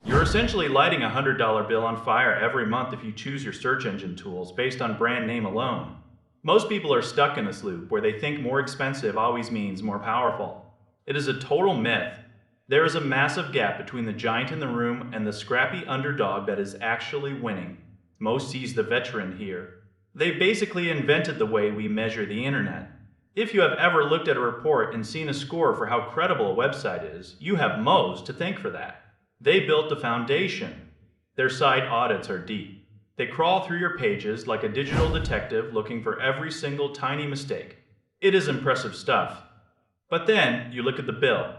You're essentially lighting a $100 bill on fire every month if you choose your search engine tools based on brand name alone. Most people are stuck in this loop where they think more expensive always means more powerful. It is a total myth. There is a massive gap between the giant in the room and the scrappy underdog that is actually winning. Moz sees the veteran here. They basically invented the way we measure the internet. If you have ever looked at a report and seen a score for how credible a website is, you have Moz to thank for that. They built the foundation. Their site audits are deep. They crawl through your pages like a digital detective looking for every single tiny mistake. It is impressive stuff. But then you look at the bill.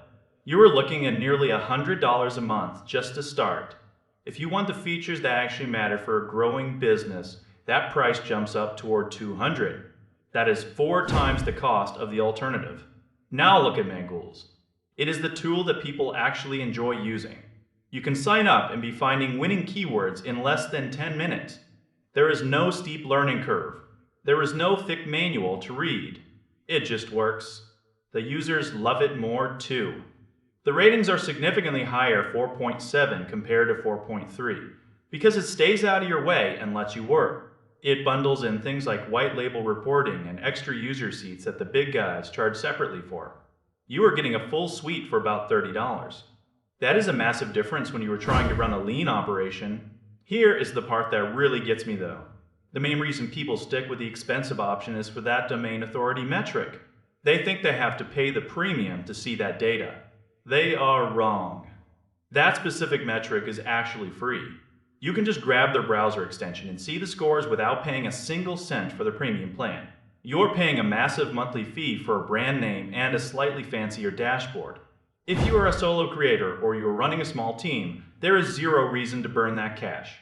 You are looking at nearly $100 a month just to start. If you want the features that actually matter for a growing business, that price jumps up toward $200. That is 4 times the cost of the alternative. Now look at Mangools. It is the tool that people actually enjoy using. You can sign up and be finding winning keywords in less than 10 minutes. There is no steep learning curve. There is no thick manual to read. It just works. The users love it more too. The ratings are significantly higher 4.7 compared to 4.3 because it stays out of your way and lets you work. It bundles in things like white label reporting and extra user seats that the big guys charge separately for. You are getting a full suite for about $30. That is a massive difference when you are trying to run a lean operation. Here is the part that really gets me though. The main reason people stick with the expensive option is for that domain authority metric. They think they have to pay the premium to see that data. They are wrong. That specific metric is actually free. You can just grab their browser extension and see the scores without paying a single cent for the premium plan. You're paying a massive monthly fee for a brand name and a slightly fancier dashboard. If you are a solo creator or you're running a small team, there is zero reason to burn that cash.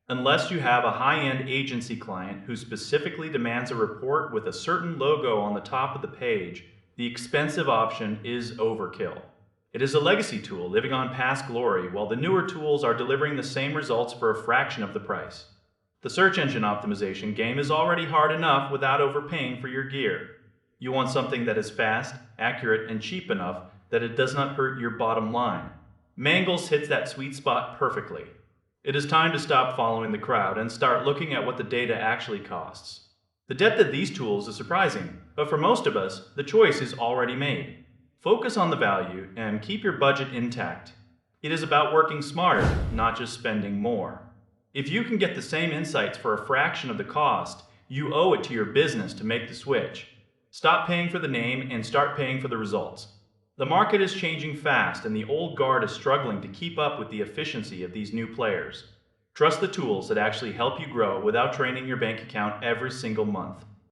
Unless you have a high-end agency client who specifically demands a report with a certain logo on the top of the page, the expensive option is overkill. It is a legacy tool living on past glory while the newer tools are delivering the same results for a fraction of the price. The search engine optimization game is already hard enough without overpaying for your gear. You want something that is fast, accurate, and cheap enough that it does not hurt your bottom line. Mangools hits that sweet spot perfectly. It is time to stop following the crowd and start looking at what the data actually costs. The depth of these tools is surprising, but for most of us, the choice is already made. Focus on the value and keep your budget intact. It is about working smarter, not just spending more. If you can get the same insights for a fraction of the cost, you owe it to your business to make the switch. Stop paying for the name and start paying for the results. The market is changing fast and the old guard is struggling to keep up with the efficiency of these new players. Trust the tools that actually help you grow without draining your bank account every single month.